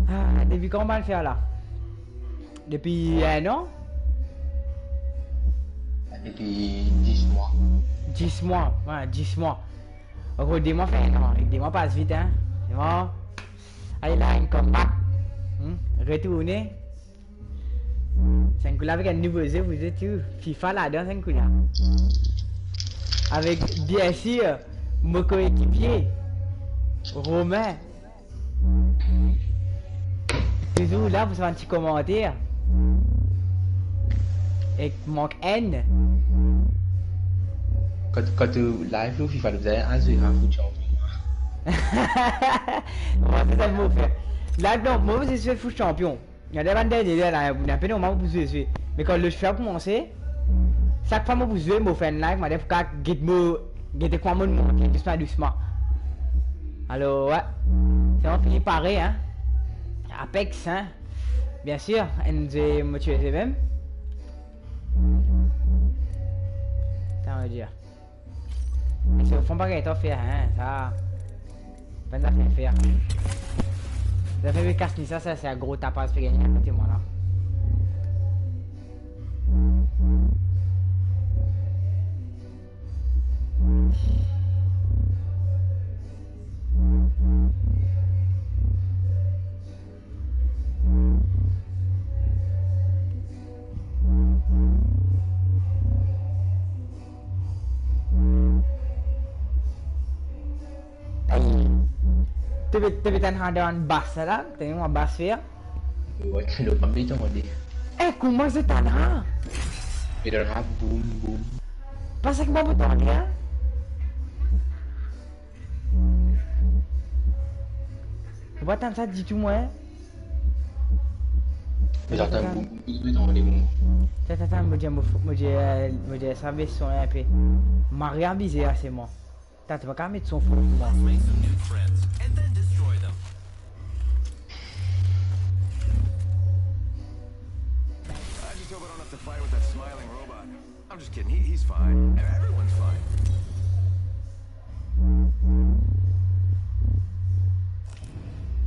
Ah, depuis quand on va le faire là? Depuis un an? Depuis 10 mois. 10 mois, ouais, 10 mois. En gros, des mois fait un an. Des mois passent vite, hein. C'est bon. Allez là, un comeback. Retournez. C'est un coup là avec un nouveau jeu, vous êtes où? FIFA là-dedans, c'est un coup là. Avec bien sûr mon coéquipier, Romain. Toujours là pour faire un petit commentaire. Et manque N. Quand tu live, le FIFA, vous avez un jeu à foot champion. Ouais, c'est ça le mot fait. Là, non, moi, je suis foot champion. Il y a des bandes derrière là, il y a un peu de moment pour jouer. Mais quand le faire commencer, chaque fois que vous jouez, je fais un live, je fais quoi, doucement, doucement. Alors, ouais, c'est on finit pareil, hein. Apex, hein. Bien sûr, NG me tuer même. Ça veut dire. Mais c'est au fond pas qu'il est faire, hein, ça. Pas de faire. Ça fait casse ça, c'est un gros tapas fait gagner à côté moi là. Tu veux t'en un basse là? Tu as un basse faire? Ouais, le premier temps, on dit. Eh, comment c'est t'en as? Mais le rap, boum, boum. Pas ça que moi, bouton là? Tu vois, t'en ça, dis tout moi? Mais j'entends boum, boum, boum, les boum. Attends, me dis, ça va son un peu. Maria bizarre, c'est moi. Tu vas quand même mettre son fou. I'm just kidding. He's fine. Everyone's fine.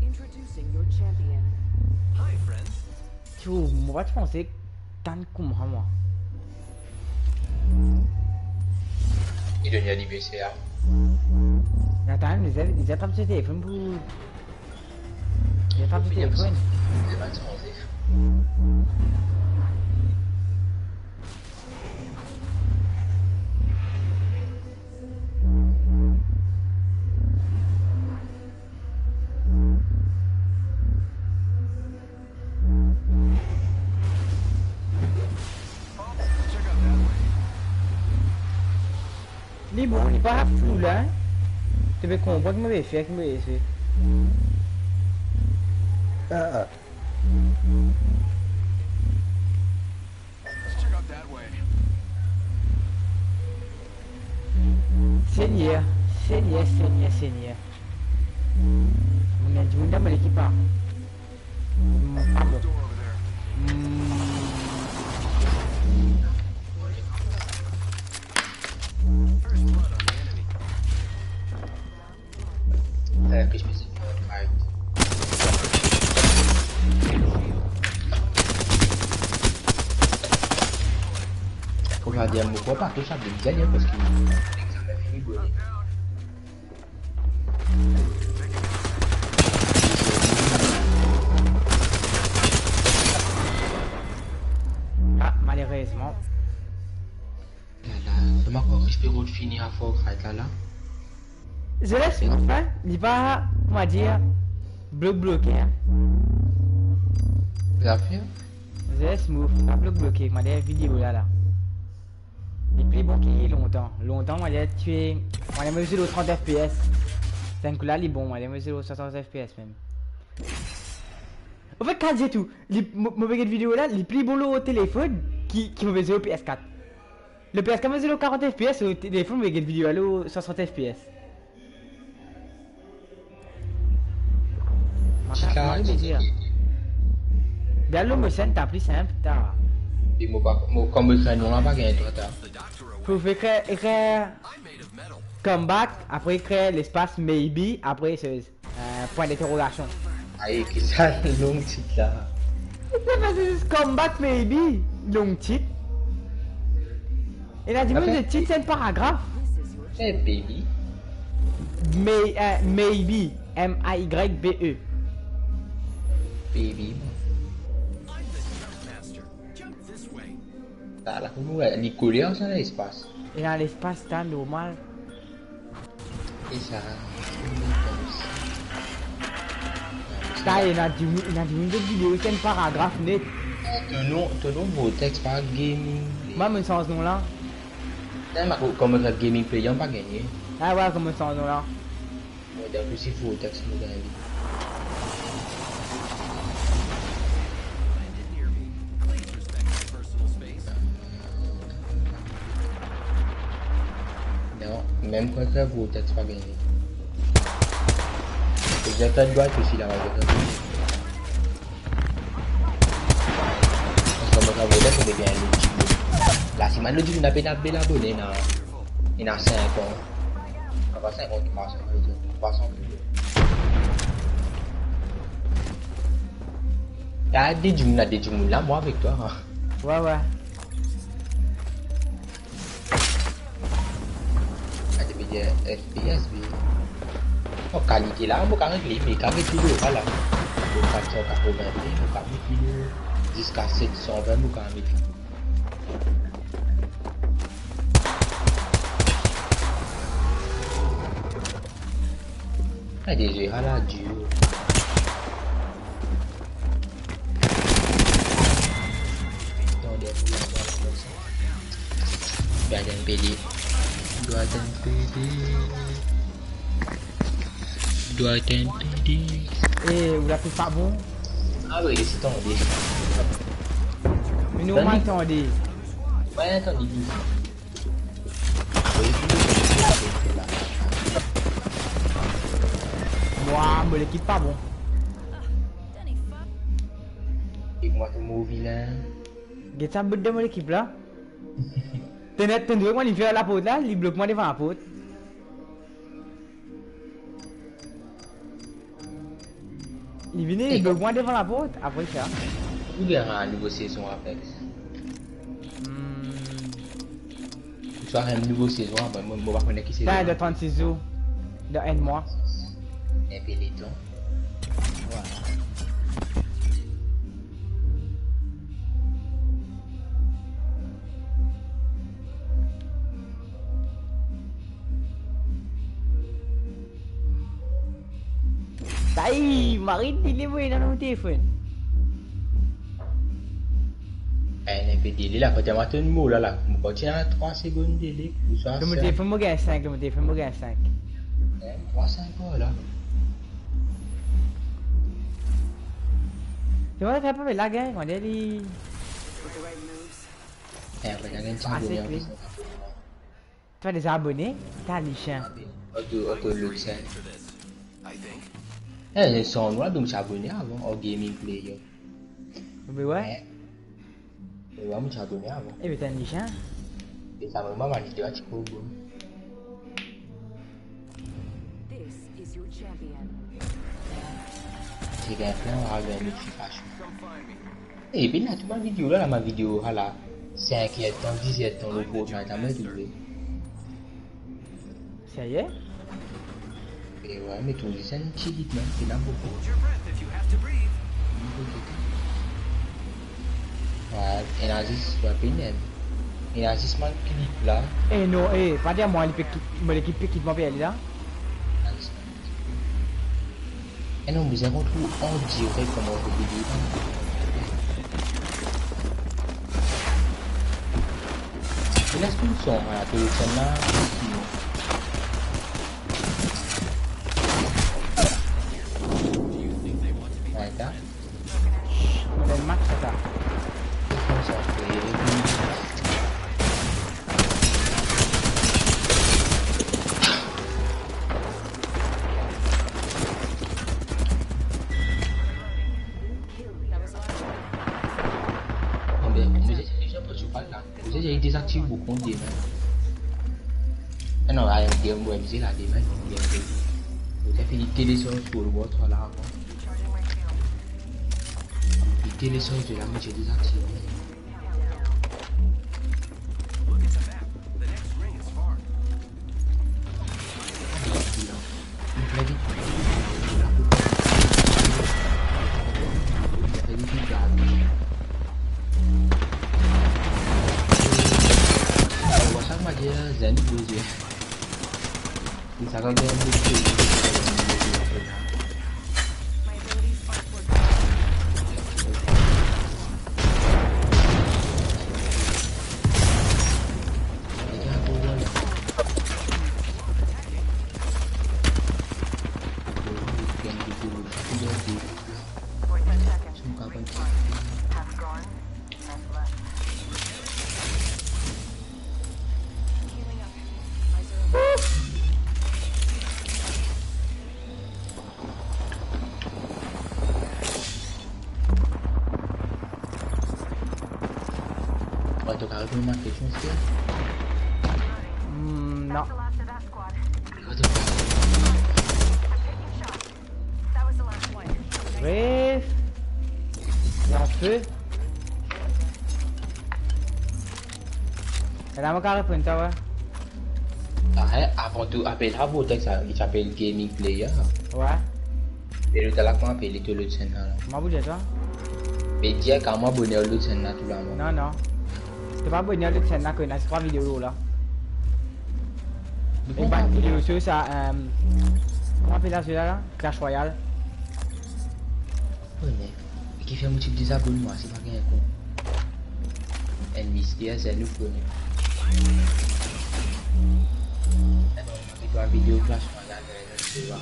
Introducing your champion. Hi, friends. Tu moi, je pensais tant comme moi. Il donne à l'IBCA. Attends, ils attrapent ce téléphone pour. Ils attrapent ce téléphone. C'est pas changé. Les bons, il n'est pas fou là. Tu veux comprendre que je vais faire, que je vais faire. Let's check out that way. Seigneur, Seigneur, Seigneur, Seigneur. On a du monde dans l'équipe. Pardon. Door over there. First blood on the enemy. Puis je me suis dit, faut regarder un mot pas tout ça de gagner parce qu'il a fini de Ah, malheureusement. là, comment on espère finir à fort là. Je laisse enfin, il va, comment dire, bloqué. Hein. Vous avez fait? Je laisse move, pas bloqué, moi des vidéos là. Il plus bon qu'il y ait longtemps. Longtemps, moi j'ai tué, moi j'ai mesuré au 30 FPS. C'est un coup là, il est bon, moi j'ai mesuré au 60 FPS même. En fait, quand j'ai tout, les mauvais vidéos là, les plus bon au téléphone qui me mesuré au PS4. Le PS4 me mesuré au 40 FPS, au téléphone, mauvais vidéo là au 60 FPS. Bien le motion t'as plus simple, t'as. Et moi comme le créneau là pas gagné toi. Faut faire écrire comeback, après écrire l'espace maybe, après c'est point d'interrogation. Aïe, qui ça, long titre là. C'est Combat Maybe. Long titre. Et là, dis-moi, Après- le titre, c'est un paragraphe. Eh, baby. Maybe. M-A-Y-B-E. Baby. I'm the jump master. Jump this way. Là, là, comme ouais, les couleurs, ça, l'espace. Et dans l'espace, temps normal. Et ça. Ça, il y a des vidéos, c'est un paragraphe net. Ton nom, vos textes par gaming. Moi, je me sens ce nom-là. Comme un gaming player, on pas gagné. Ah ouais, comme je me sens ce nom-là. Donc, si vos textes, nous gagnons. Landed near me. Please respect my personal space. Non, même quand tu as vos textes, pas gagné. J'ai fait de droite aussi là, parce que mon travail c'est de gagner le Dieu. Là, si man le Dieu n'a pas d'abonné abonné, il a 5 ans. On va 5 ans, 300 il y a des Dieu là, moi avec toi. Hein. Ouais, ouais. Il y a des FPS, mais... Oh, qualité là, on va régler, mais quand même, voilà. Le 480, on va mettre jusqu'à 720, on va mettre. Ah, des jeux à la dure. Doit t'impedir. Et vous l'avez pas bon. Ah oui, c'est tendu. Mais nous, on m'attendait. Ouais, attendez. Moi, me l'équipe pas bon. Et moi, c'est mon vilain. Get ça, bout de mon équipe là. T'es doué, moi, il fait la pote là, il bloque moi devant la pote. Il vient, il bloque moi devant la pote. Après ça. Où verra une nouvelle saison Apex? Tu sois une nouvelle saison, moi, je vais pas connaître qui c'est. Ça, de 36 jours. De 1 mois. Un péléton. Ça y est, Marie, il est bon dans mon téléphone. Un peu de délai là, quand tu as un mot là, quand tu as 3 secondes de délai, ou soit Dans mon téléphone, moi, j'ai 5. Dans mon téléphone, moi, j'ai 5. 3-5 heures là. Tu vois, t'as pas la guerre, on est les. Après, tu as un petit Ah, c'est abonné en clean. plus. Tu as des abonnés, t'as les chiens. Auto le tien. For this, I think. Ils sont noirs, donc j'ai abonné avant, au gaming player. Mais ouais, Et moi, j'ai abonné avant. et bien t'as les chiens. Et ça m'a mal dit, tu peux bon. This is your champion. J'ai gagné plein de notifications. Come find me. Et puis là, tu vois la vidéo là, ma vidéo, là, 5 ans, 10 ans, le gros, t'as jamais trouvé. Ça y est. Et ouais, mais tout c'est un petit rythme, c'est là beaucoup. Hold your breath if you have to breathe. Ouais, et là, c'est pas pénible. Et là, c'est ce clip là. Eh non, eh, pas dire moi, l'équipe qui m'a payé là. Et non, mais avant tout, en direct comment on peut vidéo. Et là, c'est une son, hein, que le son là, ouais, ça. On a le match, ça. Vous avez désactivé vos comptes des mains. Ah non, là, il y a des mains. Vous avez fait des télé sur le vôtre là. télécharger la moitié des actions. Look at the map. The next ring is far. Zen blues ya. Bisa kau game blues. My abilities are for Jadi aku boleh. Yang itu aku jadi. Suka banget. healing up. Eyes are open. Waktu kau tu mati semua. Non. Waktu That was the last one. Bref. Et en feu. Elle a encore répondu, ouais. avant tout appel à vous texte il s'appelle gaming player. Ouais. Et le talak moi appelé tout le chaîne là. Moi, vous dites, toi? Mais dire quand moi abonné au chaîne là tout là. Non, non. C'est pas abonné à l'autre chaîne là, qu'on a 3 vidéos là. Et bah, vidéo sur ça, comment on appelle ça celui-là là? Clash Royale. Ouais, mais qui fait un type des abonnements, c'est pas rien con. Un mystère, c'est nous connaît. Tu vois vidéo Clash Royale, tu vois.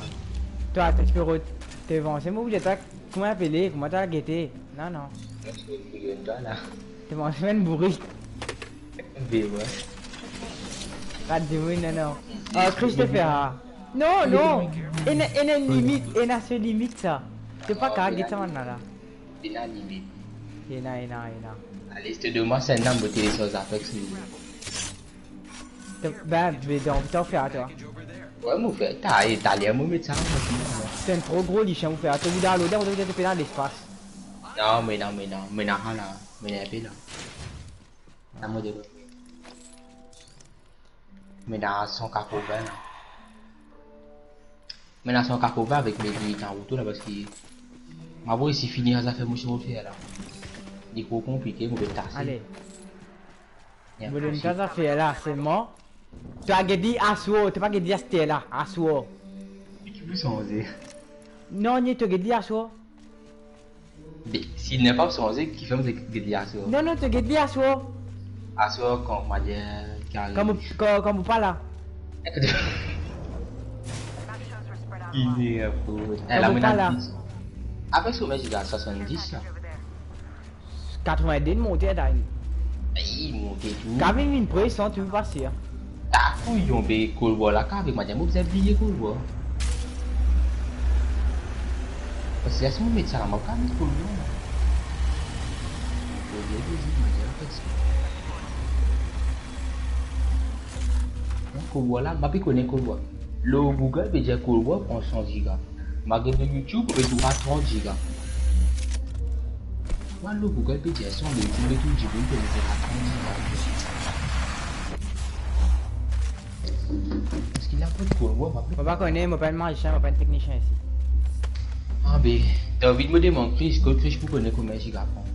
Toi, tu peux te vendre. C'est moi, vous dites, toi, comment appeler? Comment t'as guetté? Non, non. Moi, je suis là. Tu m'en semaine bourré. Mais ouais. Radio, non, non. Christopher. Non, non. Il y a une limite. Il y a une limite, ça. C'est pas qu'à guetter maintenant là. Il y a une limite. Il y a. La liste de moi, c'est un nombre de télécharges avec ce Ben, donc, t'as fait à toi. ouais, mon frère, t'as italien, mon médecin. C'est un trop gros liche, mon frère. Tu veux dans l'odeur, on doit te dans l'espace. Non, mais non, là. Mais non, là. Ça me dit. Mais dans 180 là. Mais dans 180 avec mes limites en retour là parce que. Ma voix ici fini, ça fait mouche refaire là. Il est trop compliqué, on peut tasser. Allez. Vous voulez une tasse à faire là, c'est mort. Tu as dit Asuo, tu n'as pas dit Stella, Asuo. Tu peux changer. Non, tu as dit Asuo. Mais s'il n'est pas changé, qui fait que dire Asuo? Non, non, tu as dit Asuo. Asuo, quand on m'a dit. Comme vous parlez là. Il est un peu. Elle a menacé. Après ce match, il a 70 là. 90 monté à Daï. Il monte tout. Quand même une pression, tu peux passer. Ah, couillon, mais Colbois là, avec madame, vous avez oublié Colbois. Parce que là, si vous mettez ça là, je vais mettre Colbois là. Je vais dire, Colbois là, je connais Colbois. Le Google peut dire Colbois prend 100 gigas. Malgré de YouTube, peut tout à 30 gigas. Moi, le Google peut dire 100 de YouTube, tout le peut dire à 30 gigas. Parce qu'il a pas de Colbois, Je ne pas connaître, je ne pas magicien, je ne pas technicien ici. Ah, mais t'as envie de me demander, Chris, que Chris, vous connaissez combien de gigas prend?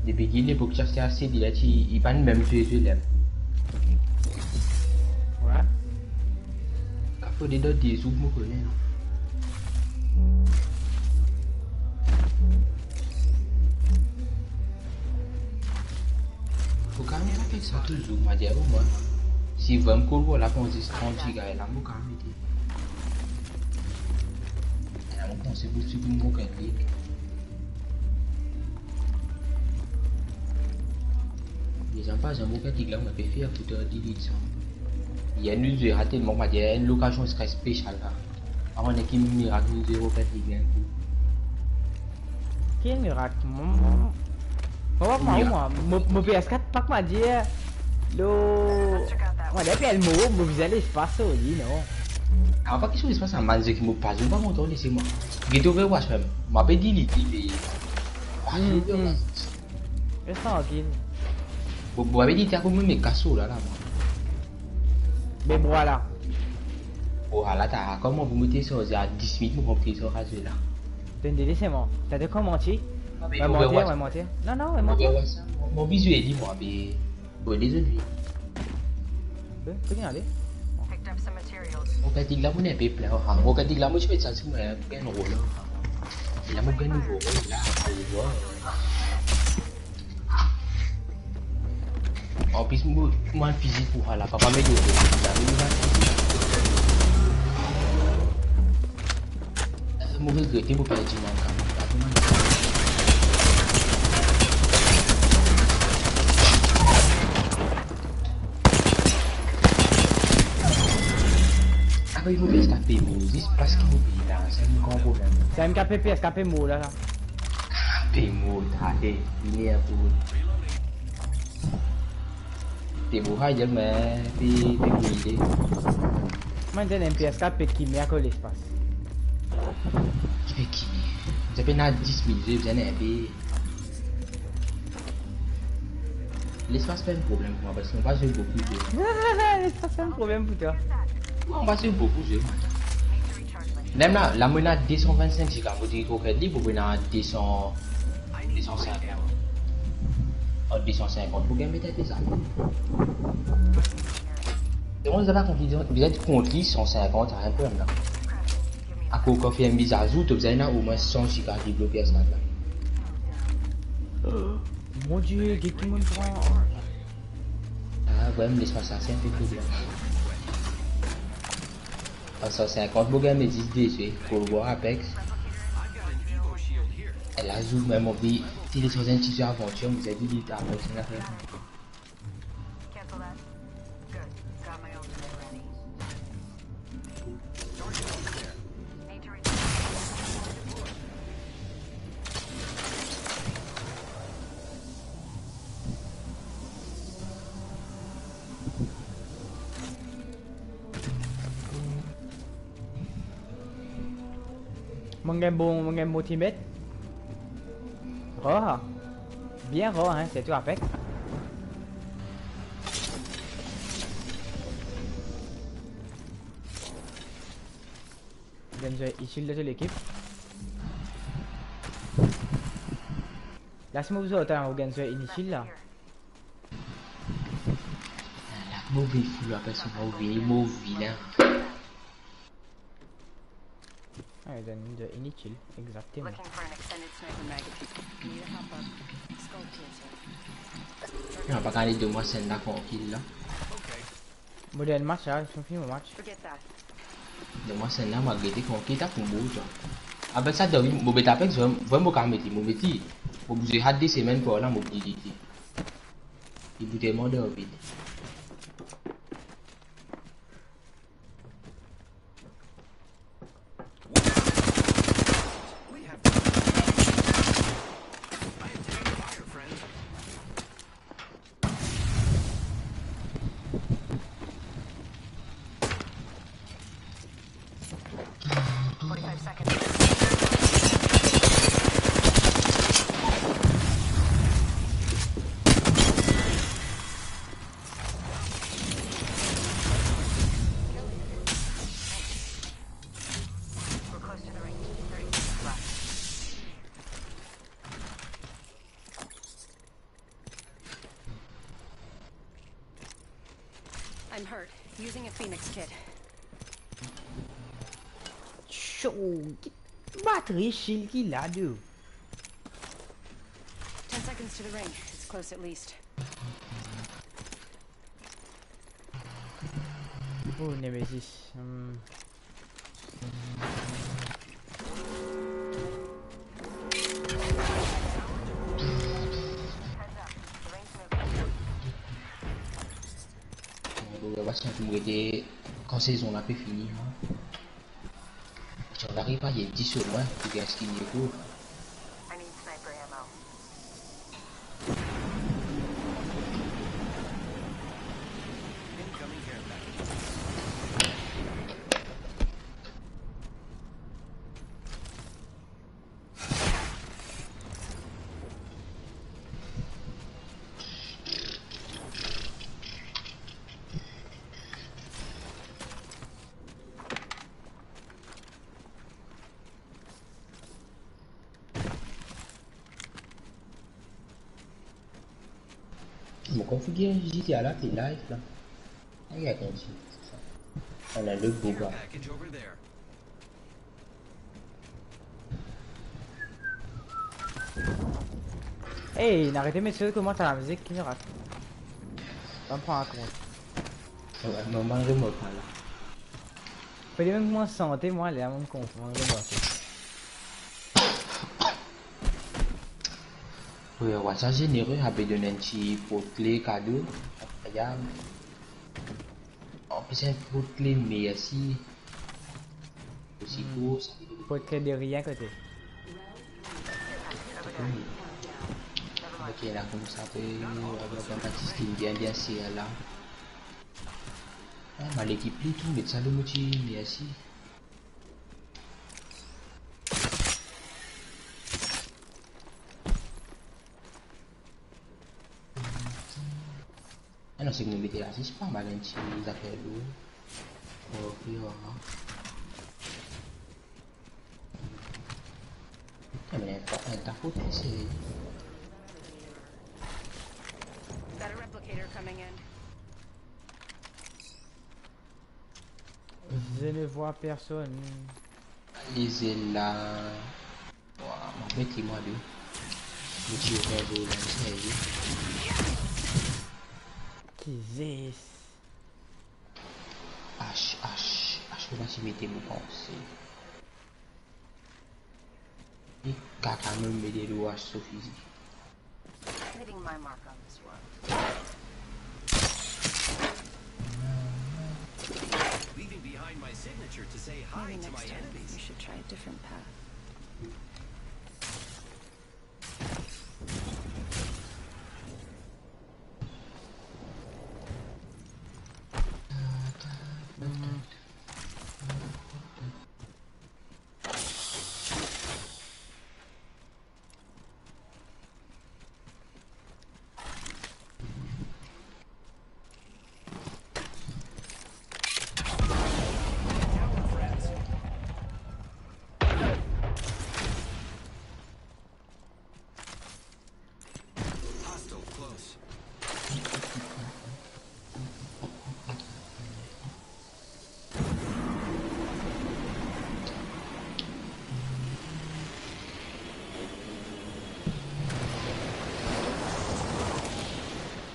Depuis qu'il est pour que c'est assez direct, il va même tuer les lèvres. Ouais. Il faut des dots des sous, je connais. Faut quand même faire ça toujours, ma dire, moi. Si vous me coller la condition 30 gigas, elle a mon quand même été. Elle a mon conseil pour suivre mon clic. Les gens pas un bon clic là, on a fait faire foutre 10 ça. Il y a une usure à tellement, ma dire, une location serait spéciale là. Avant on a qui miracle, nous 0 clic là. Quel miracle? Moi, mon PS4, pas que m'a dit, le. Ouais, depuis elle m'a vous allez espace au lit, non? Alors, pas question d'espace en manque qui me passe, je ne vais pas m'entendre, laissez-moi. Get over watch même. M'a pas dit l'idée. Reste tranquille. Vous avez dit que vous me cassez là, moi. Mais voilà. Oh, là, comment vous mettez ça à 10 minutes pour monter sur rasé là? T'es c'est moi. T'as de quoi mentir? mais Ouais, vous mentir, voyez- ouais, mentir. Non, non, ouais, mentir. Mon visuel dit moi, mais. Bon, désolé. Peux y aller. Picked up some materials. On va dire que là, vous n'avez pas plein. On va dire que là, moi, je fais ça, c'est moi, un rôle. Et là, moi, je nouveau rôle là. En plus, moi, le physique pour là, papa m'a dit. Moi, je regrette pour perdre mon camp. Ah, mais il faut escaper, Moses, parce qu'il est là, c'est un grand problème. C'est un KPP, escapé mou là. T'es mou, t'es il est un peu. T'es mou, mais t'es brûlé. Moi, j'ai un PSKP qui met à quoi l'espace. Qui fait qui? Vous avez 10 minutes, vous avez un peu. L'espace fait un problème pour moi parce qu'on va jouer beaucoup de jeux. L'espace, c'est un problème pour toi. On va jouer beaucoup de jeux. Même là, la monnaie 225 giga, vous dites au crédit, vous pouvez avoir 250. Oh, 250, vous gagnez peut-être ça. Et on ne va pas confier, vous êtes contre 150, ça n'a rien de problème là. À quoi qu'on fait un mise à jour, vous avez au moins 100 giga développés à ce moment-là. Mon dieu, qui me prend. Ah, vraiment, l'espace c'est un peu problème. À 150, vous gagnez 10 DC pour le voir Apex. Elle a joué même envie, si les choses sont une aventure, vous avez dit Apex, c'est une affaire. Cancel that. Good. Got my ultimate ready. Need to reach. Mon game motivate. Raw. Bien raw, hein, c'est tout avec. Genzo ici de l'équipe. Laisse-moi vous autant au Genzo initial là. La mauvais fou, la personne mauvais vilain. Ah, de initial, exactement. Looking for an extended sniper mag. Need a hop up. Skull piercer. On va pas garder 2 mois, c'est là qu'on kill là. Modèle match là, ils sont finis au match. Forget that. 2 mois, c'est là, on va garder qu'on kill, t'as pour bouger. Avec ça, David, mon bête Apex, vraiment quand même, mon bête, pour bouger hard des semaines pour la mobilité. Il bouge tellement de vite. We're close to the ring. 30 seconds left. I'm hurt. Using a Phoenix kit. Chaud. Batterie shield qu'il a deux. 10 seconds to the ring. It's close at least. Oh, Nemesis. On va se faire quand saison a fait fini. Si on arrive à y aller 10 sur moi, tu gagnes ce qu'il y a pour. I need sniper ammo. Incoming care package. Mon configure GTA là, puis live là. Regarde comme ça. On a le beau Care gars. package over there. Hey, n'arrêtez de mettre comment t'as la musique qui me rate. Ça me prend un compte. Ouais, maman remote là. Faut même que moi santé, moi, elle est à mon compte. Moi, je vois. Oui, ouais, ça généreux, avec donné un petit pot-clé cadeau. Regarde. En plus, un pot-clé, merci. Aussi court, ça veut dire. Faut te créer de rien à côté. Ok, là, comme ça, peut avoir un petit skin bien serré là. Ah, mais l'équipe, tout, mais ça, le motif, merci. Ah non, c'est que nous mettons là, c'est pas mal, un petit affaire d'eau. Ok, voilà. Ah, mais ta faute, c'est. Got a replicator coming in. Je ne vois personne. Lisez là. Wow, mettez-moi deux. Le petit frère de l'ancien. Qu'est-ce que H, comment tu mettez mon pensée? Et caca me met des rouages sur physique. Hitting my mark on this one. Leaving behind my signature to say hi Maybe to my next time we enemies. should try a different path. Hostile close.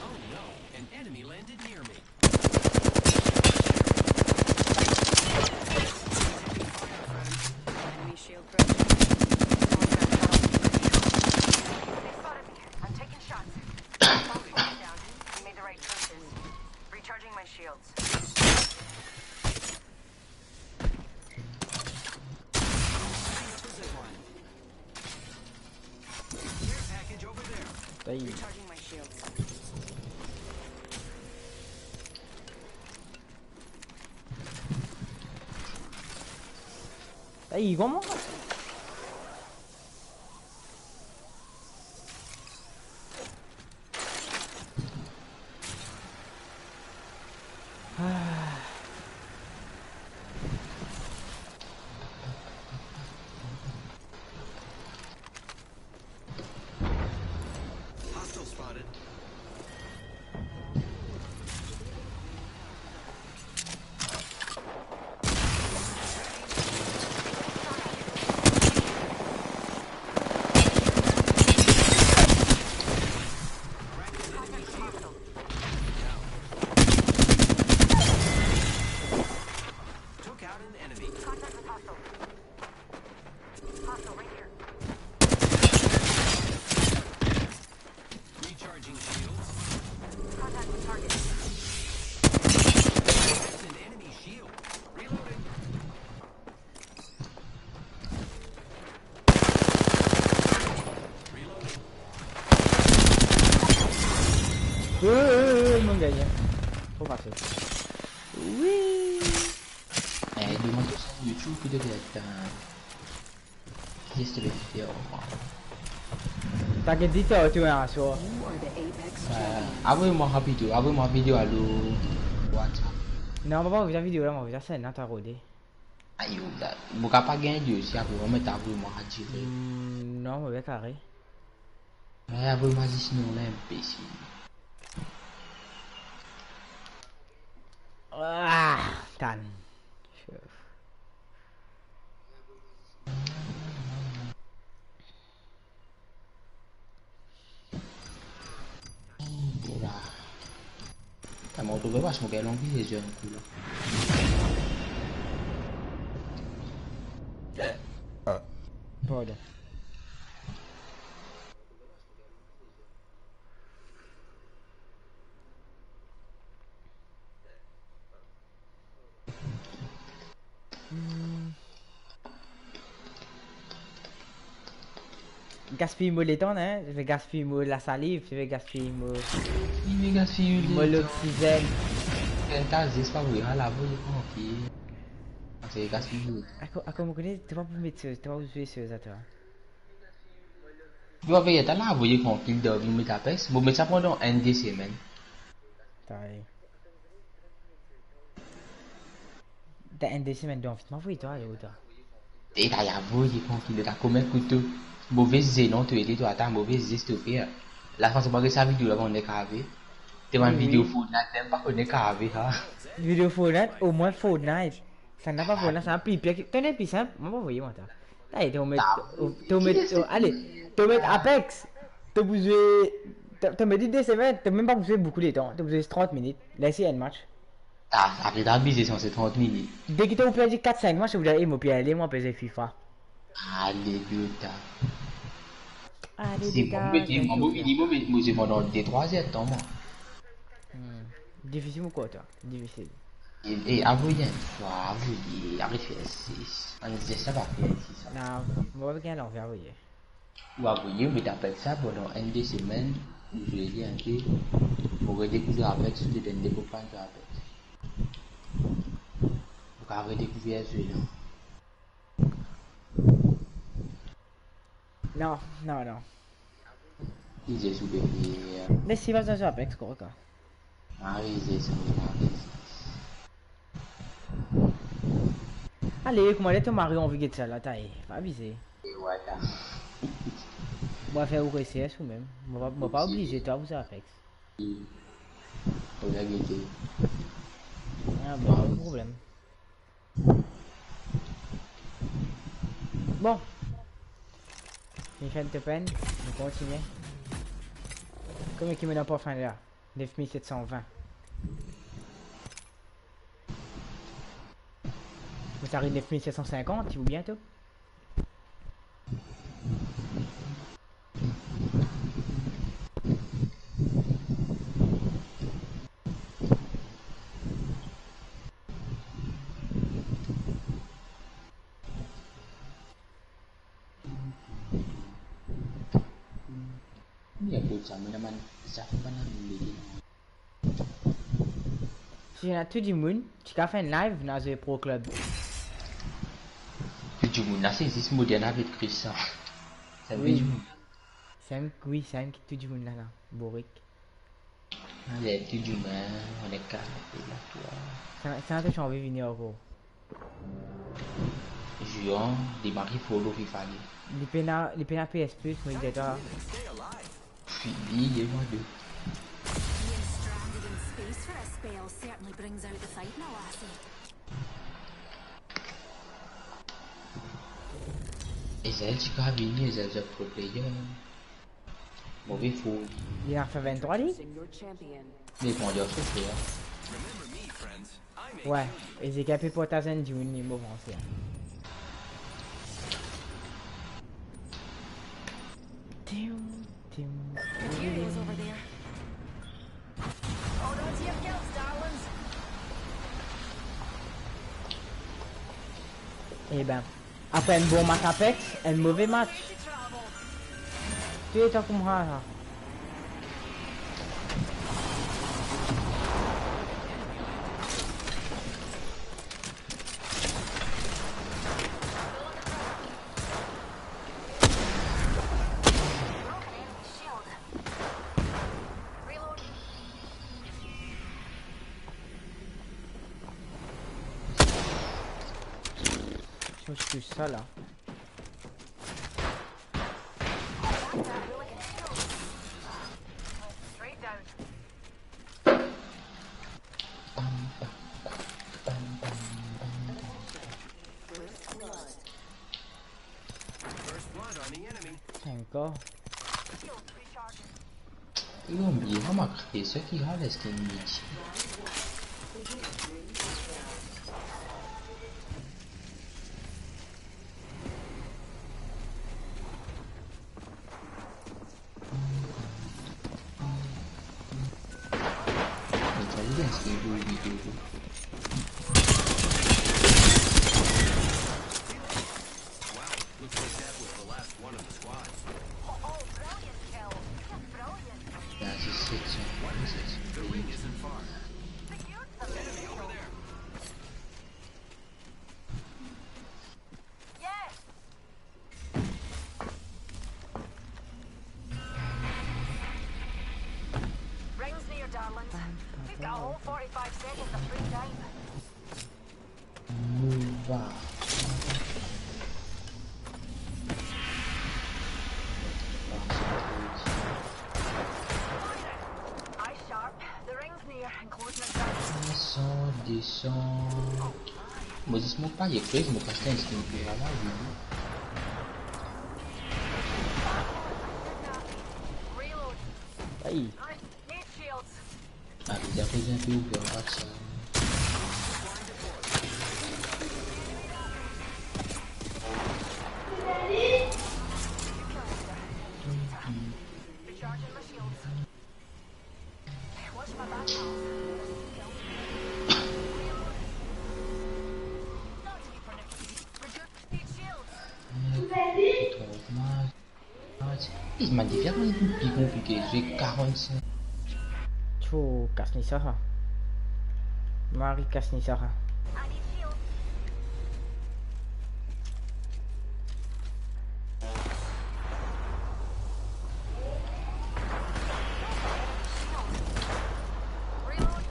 Oh no, an enemy landed near me. Enemy shield broken. They spotted me. I'm taking shots. Falling down. You made the right choices. Recharging my shields. Care package over there. Hey, Recharging my shields. hey, comment? Hostile spotted. Took out an enemy. Contact with hostile. Hostile right here. Recharging shields. Contact with target. That's an enemy shield. Reloading. Reloading. Ils m'ont gagné. Faut passer. Oui. Demande sur YouTube qui devait être qu'est-ce que tu veux faire? T'as qu'à dire que tu es un soir. You are the apex champion. Envoyez-moi vidéo à l'eau WhatsApp. Non, on va pas voir la vidéo là, on va voir la scène, là, t'as rodé. Aïe, vous n'avez pas gagné aussi, après on met envoyez-moi à dire. Non, mauvais carré. Mais envoyez-moi sinon on est imbécile. Ah, tan. Ora. Kamu auto bebas mau kayak lompi aja aku lah. Pardon. Gaspille-moi les temps, hein? Je vais gaspiller la salive, je vais gaspiller Ini kasih l'oxygène. Pentas dis pas oui, la voix tranquille. C'est kasih. Ako mo connais, tu vas pas mettre ça, tu vas jouer ça toi. Tu vas veiller, t'as la voix tranquille de vous mettre à peste. Vous mettez ça pendant un des semaines. T'as un des semaines d'envie, tu m'as vu toi, toi. Et t'as la voix tranquille, t'as combien de couteaux. Mauvais zénon, tu es toi, t'as mauvais zéstopé. La France, c'est pas que ça vidéo là, on est carré. T'es une vidéo Fortnite, t'aimes pas qu'on est carré, hein. Vidéo Fortnite, au moins Fortnite. Ça n'a pas Fortnite, ça n'a plus pire. Tenez, plus simple, moi, pas voyez, moi, toi. Allez, allez, tu mets Apex. Tu mets 10 semaines, tu même pas besoin beaucoup de temps. Tu besoin 30 minutes. Laissez un match. Ah, après t'as abusé sur ces 30 minutes. Dès que tu as perdu 4-5 matchs, vous allez me aller, moi, peser FIFA. Allez, putain. Allez, C'est bon, mais minimum, mais c'est pendant des 3 heures, toi, moi. Difficile ou quoi, toi? Difficile. Et avouez, avouez, arrête de faire 6. On disait ça va faire 6. Non, moi, avec un l'envers, oui. Ou avouez, mais t'appelles ça pendant une des semaines, où je l'ai dit un peu, pour redécouvrir Apex, ou tu ne découvres pas de Apex. Pour redécouvrir celui-là. Non, non, non. Ils est soupé. Mais si vas dans Apex, quoi, quoi. Marisé, ça Allez, comment est ton mari envie de ça, là, t'as pas avisé. et voilà. Moi, faire au RCS ou même. Moi, pas obligé, toi, vous Apex. On a guetté. Ah, bon, pas de problème. Bon. Une fin de peine, on continue. Combien qui me n'a pas fin là? 9720. Vous arrivez 9750, tu vous bientôt? Si y a tout du monde, tu as fait un live dans le Pro Club. Tout du monde, là, c'est 6 moderne avec Christian. Ça veut dire. 5, oui, 5, tout du monde là, Boric. Allez, tout du monde, on est calme, là, toi. C'est un peu que envie de venir au gros. Juan, des maris follow FIFA. Les pénales PS Plus, moi, ils étaient là. Philly, il est moi deux. Being stranded in space for a spell certainly brings out the fight in a lassie. Et elle, tu peux venir, elle est pro player. Mauvais fou. Il a fait 23 lui? Mais comment dire ça, c'est Remember me, friends. I'm a Ouais, et j'ai capé pour ta scène du niveau français. Heroes over there. Hold on to your kilts, darlings. Eh ben, après un bon match Apex, un mauvais match. Tu es comme moi là. Je suis ça là. Straight down. D'accord. Shields recharging. Ils ont oublié, on m'a créé ce qui a les skins midi. Mais tu as vu un skin de vidéo. Wow, looks like that was the last one of the squad. Oh, brilliant kill. Brilliant. Là, c'est 700. The ring isn't far. Secured some Enemy over there. Yes. Rings near, darlings. We've got a whole 45 seconds of free time. Mouva. Eye sharp. The ring's near and closing it down. Descends. Moi, je smoke pas, il est crazy, mais quand c'est un skin plus là, oui. Reload. Aïe. Need shields. Ah, il a fait un peu ouvert, on va ça. Recharging my shields. Watch my back, pals. Not to be predicted. Need shields. Il m'a dit, viens, il est plus compliqué, j'ai 45. Tcho, kasni saha. Mari kasni saha. I need shields. Reload.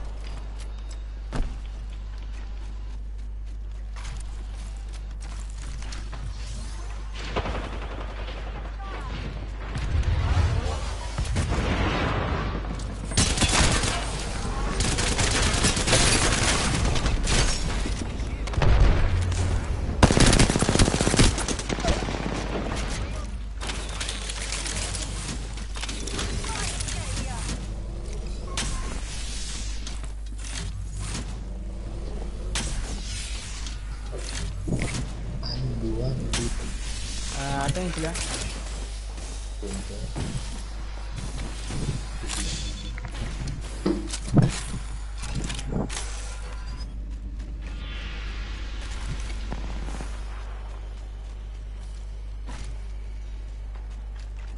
Attends, il est là.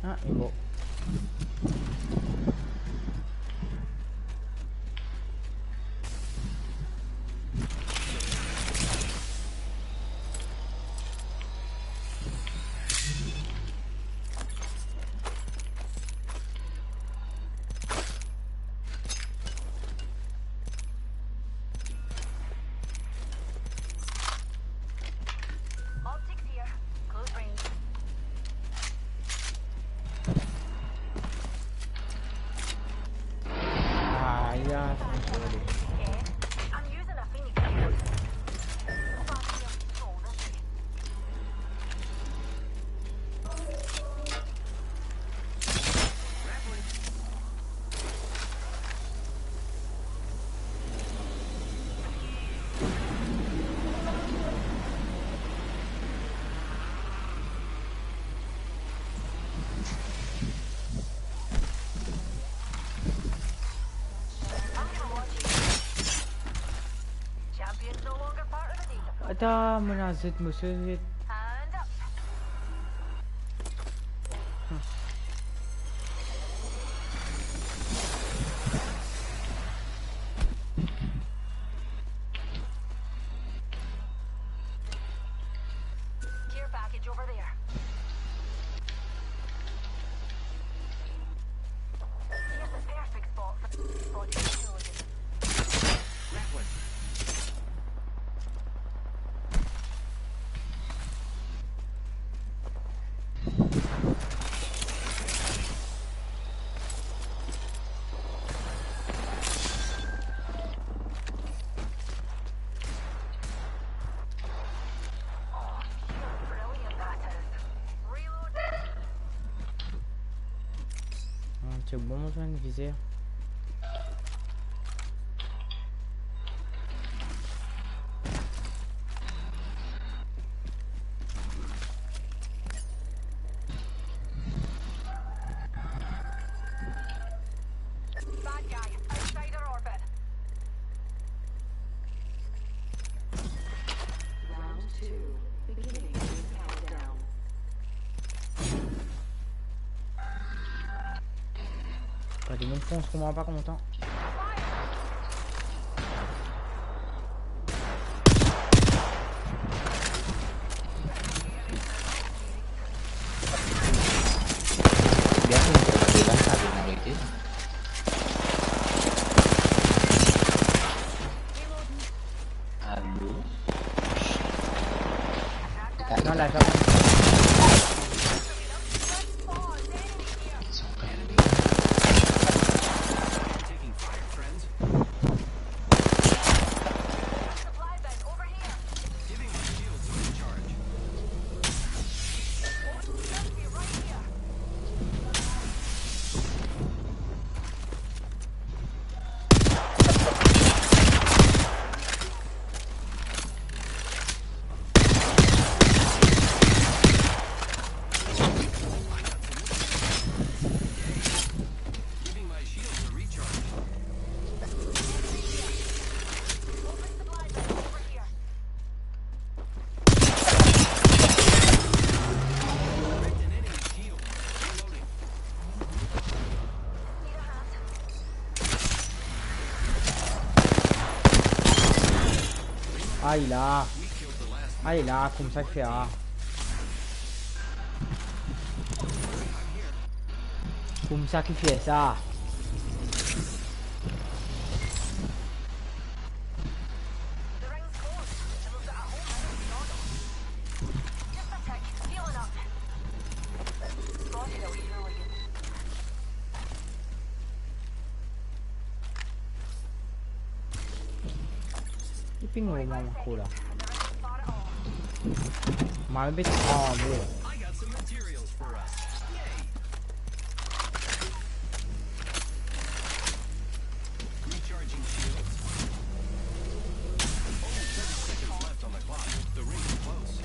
Ah, il est beau. Optics here. Close range. Ah, il a fait un joli. Yeah. I'm using a Phoenix shield. Fast here. Oh, this way. I'm gonna watch you. Champion's no longer part of the data. Attends, menazit musuh. Hand up. Care package over there. Here's the perfect spot for body technology. Grappling. C'est bon, mon train de viser. Bad guy, outside our orbit. Round 2. Beginning countdown. Quand tout le monde fonce, comment pas content. Biasa untuk berbeda saat narrated. Halo. Non, là, ça. Taking fire, friends. Supply bin over here. Giving my shields a recharge. Just be right here. Giving my shields a recharge. Open supply bin over here. Wrecked an enemy shield. Reloading. Need a hand. Aïe là. We killed the last. Aïe là, comme ça que fait ah. Comme ça qu'il fait ça. The ring's closed, and we've got a whole enemy on us. Just a tick. Healing up. Spotted a wee hooligan. Il ping au moment où là. And the ring's far at all. Mal bit oh bro. I got some materials for us. Yay! Recharging shields. Only 30 seconds left on the clock. The ring's close.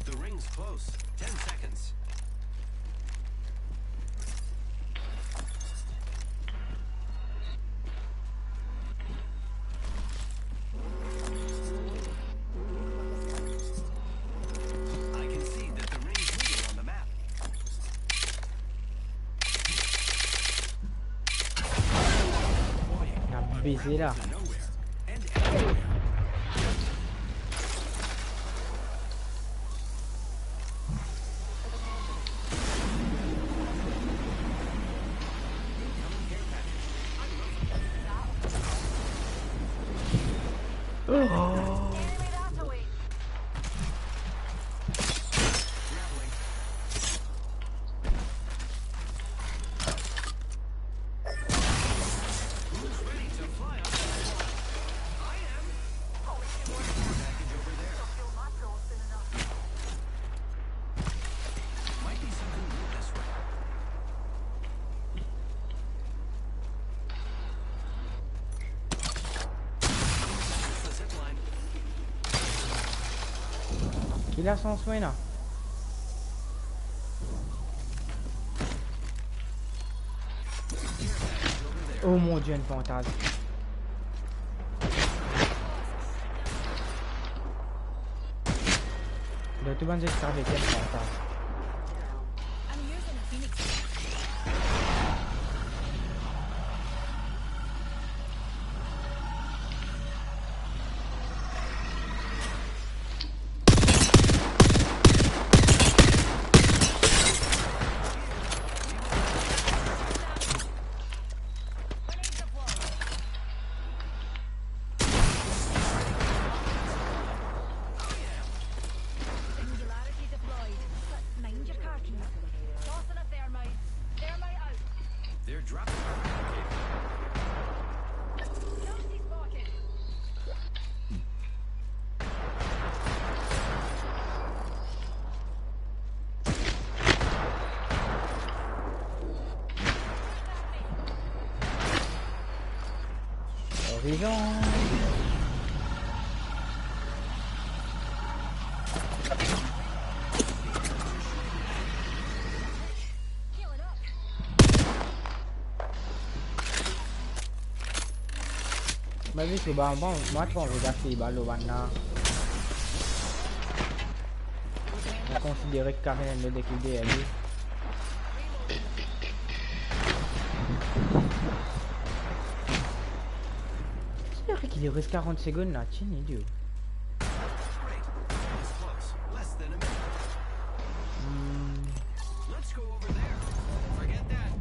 The ring's close. 10 seconds. I can see that the ring's moving on the map. Il a baisé là. To nowhere and everywhere. Enemy that away. Grappling. Who's ready to fly up? I am. Oh, we can work Package over there. to fill my soul soon enough. Might be something new this way. The zip line. Il a son soin là. Oh mon dieu, une fantasme. Le tout bon Dieu, c'est avec elle, fantasme. I'm using a phoenix. Singularity deployed. They're dropping. Horizon. Mà biết tụi bà không mất còn người ta thì bà lô bàn na. On considérait que Karen ne décudait à lui. C'est vrai qu'il lui reste 40 secondes là, tiens idiot. Great. It's close. Less than a minute. Let's go over there. Forget that.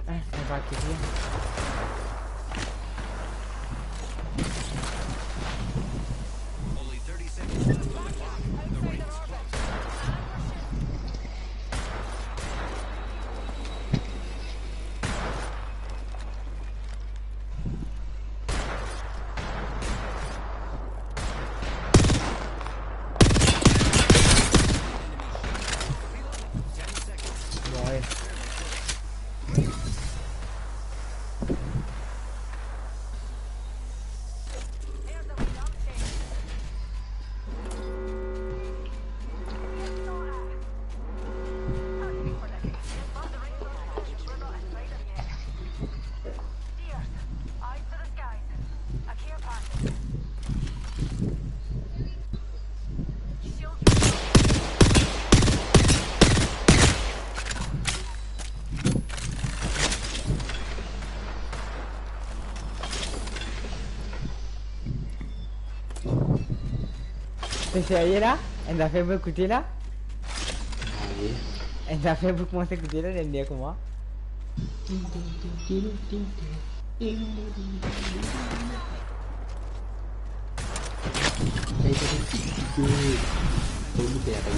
On va acquérir. Only 30 seconds left on the clock. The ring is close. Ouais. T'es sérieux là? Elle t'a fait beaucoup écouter là? Allez. Elle t'a fait beaucoup moins écouter là, elle est comme moi.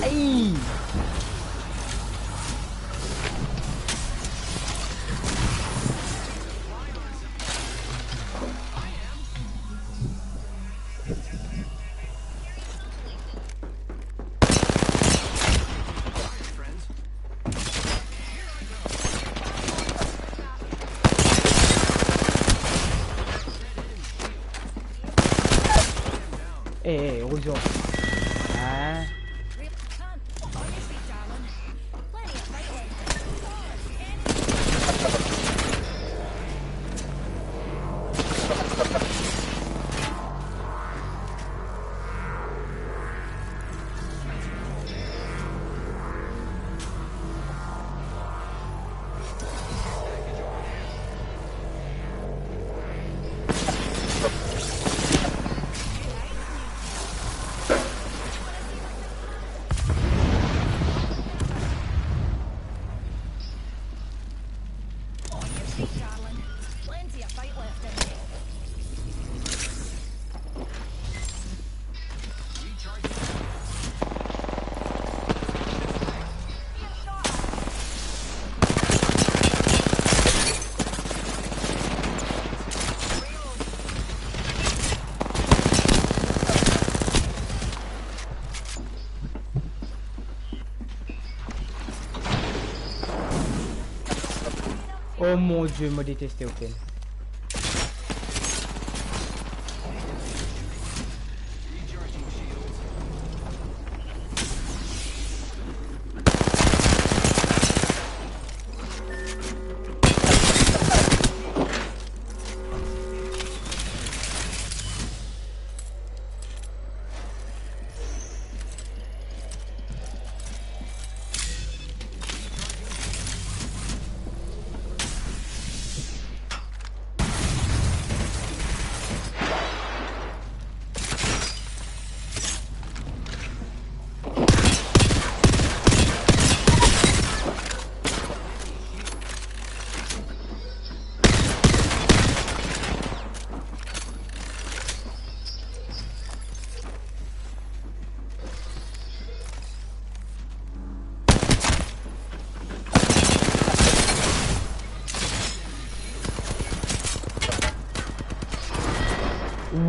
Aïe! Friends. Eh, Horizon. Hein? Real cunt. On your feet, darling. Plenty of fight left. On your feet, darling. Plenty of fight left in you. Oh mon dieu, m'a détesté Open. Recharging shields.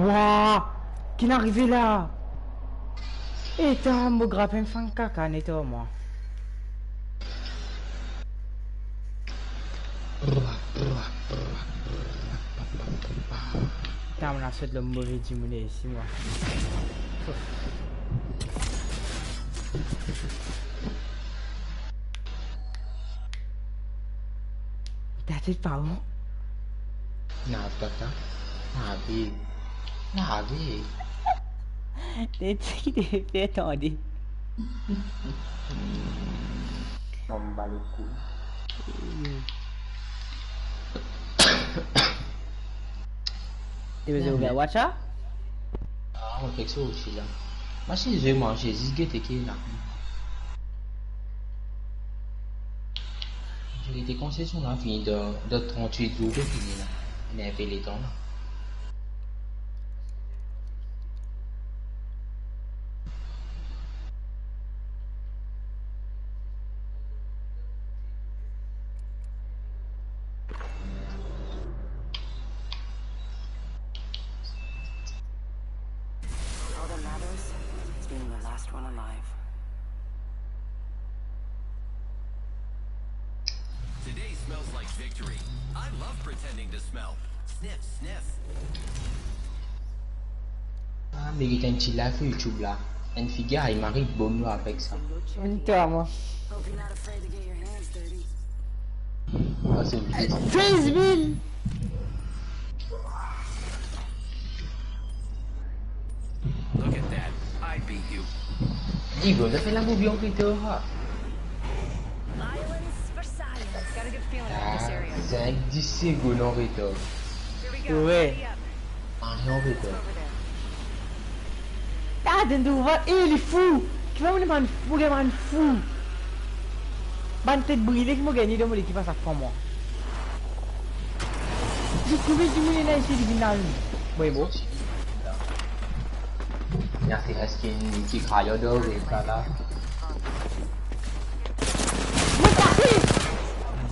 Waouh! Qui est arrivé là? Et t'as mon grappin me fait caca, n'est-ce moi? T'as mon assiette le mauvais diminué ici, moi. T'as dit pas où? Nah, tata. Nah, big. Nah, big. T'es qui t'es fait attendez? On me bat le cou. Tu veux Overwatch ça? Ah, on fait ça aussi là. Moi, si je vais manger, j'ai dit là. J'ai été concession là, fini de 38 jours, fini là. On a fait les temps là. All that matters is being the last one alive. Today smells like victory. I love pretending to smell. Sniff, sniff. Ah, mais il y a un petit live sur YouTube là. Une figure, il m'arrive bon là avec ça. Toi, moi. Hope you're not afraid to get your hands dirty. Ah, c'est une petite. 13 000! Look at that. I beat you. Dis, bro, t'as fait la movie en Twitter ha? Violence for science. Got a good feeling about this Ah, area. c'est 10 secondes en Twitter. Here we go. Ouais. Ready up. Ah, en Twitter. Over there. Ah, t'es voir, il est fou! Qui va me demander fou, il est fou! Ban tête brûlée qui m'a gagné dans mon équipe à chaque fois, moi. J'ai trouvé du monde là ici, du final. Oui, bon. Il y a fait ce qui est une petite rayon d'or et ça là.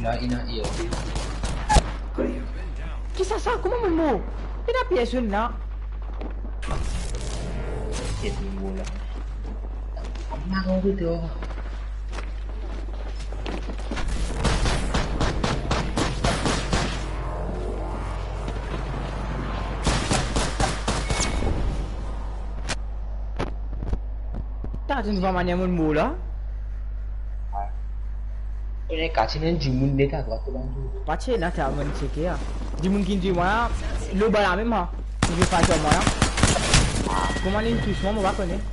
Là, il y a Qui ça, comment mon mot? Il a pièce là. c'est une boule là. Marron Twitter. T'as une fois manière mon mot là? Il y a quatre semaines du monde d'état droit de l'endroit. Pas de là, t'as mon checké. Du monde qui dit moi, le bal là même, hein. Je vais pas sur moi là. Comment les touches, moi, on va connaître.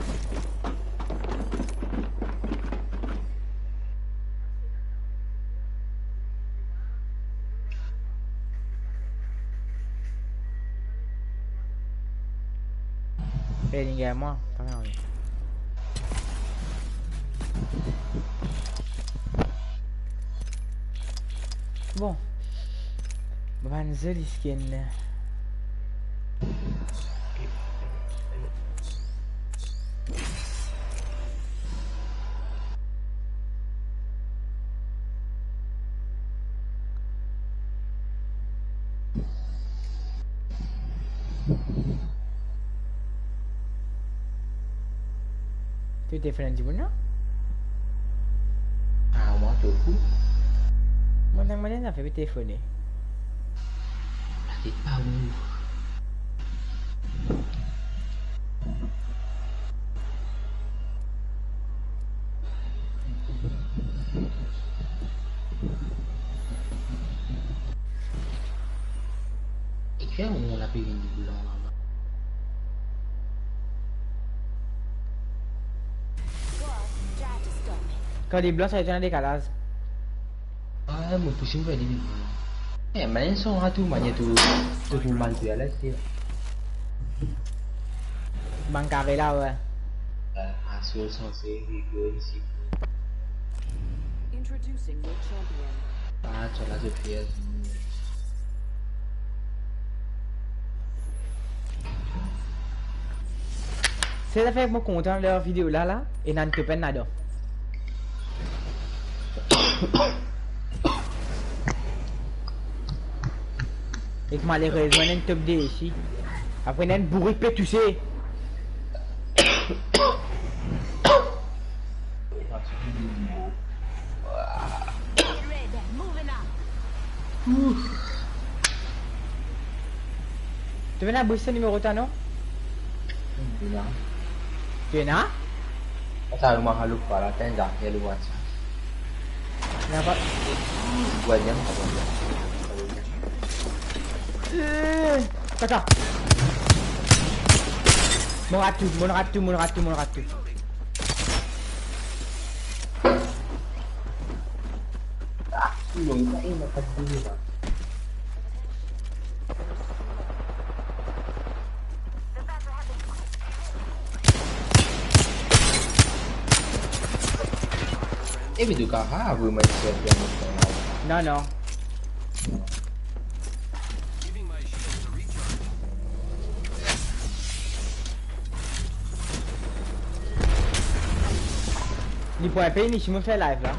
Eh, les gars, moi, pas mal. Bon. Ban joli skin. Tu t'es fait un petit peu, non? Ah, moi, t'es fou. Moi, dans mon a fait téléphoner. T'es pas où? Et puis, on l'a payé du blanc là-bas. Go on, try to stop me. Quand les blancs, ça a été un décalage. Ah, mon poussé me fait des blancs. Eh, mais ils sont à tout, manier tout le mal à la tête. Ban carré là, ouais. À ce sens, c'est rigolo ici. Introducing your champion. Ah, tu as la pièce. C'est ça fait que moi content de leur vidéo là, et n'en te peine nada. Et que malheureusement, on a une top D ici. Après, il y a une bourrique peut toucher. Tu viens à booster numéro ta non? Tu es là? Saya rumah halu para tenda ya luar. Kenapa? Banyak apa? Kakak. Mau ratu. Belum ini makan dulu Pak. Mais de Kara, vous m'avez dit Non, non. Giving my shields a recharge. Il pourrait payer ni je me fais live là.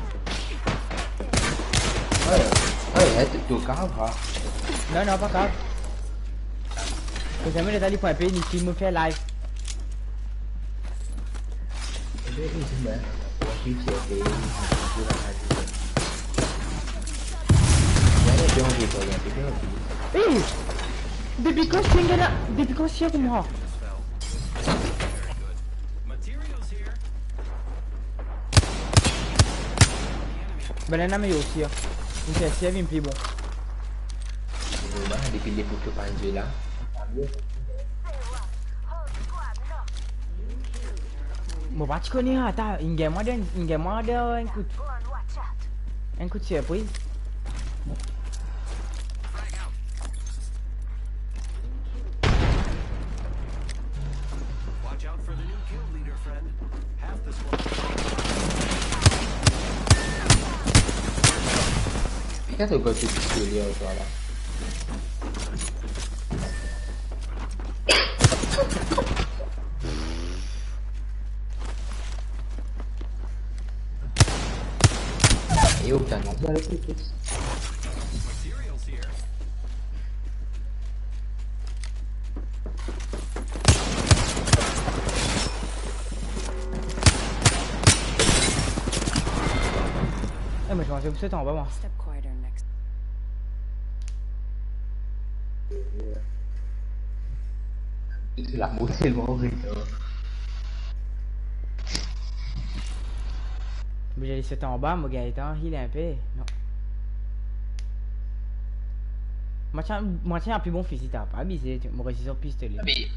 Ouais, de Kara. Non, non, pas grave. Vous avez les alliés pour payer ni je me fais live. Hey! Depuis quand je suis là? Depuis quand je suis comme moi? Materials here. Banana mais aussi. Une pièce, il me plaît bon. Depuis les photos par là. Mau baca ni ha tak in-game ada include surprise. Watch out for the new kill leader, friend. Half the squad. Kita tu kau cuci studio tu lah. Ayo jangan ada lagi. Materials here. Mais je pense que c'est en bas moi. Step quieter next. Itu lah model mau gitu. Mais j'ai laissé en bas, mon Gaëtan, il est un peu. Non. Moi tiens un plus bon fusil, t'as pas abusé, mon réussi sur pistolet. Tapi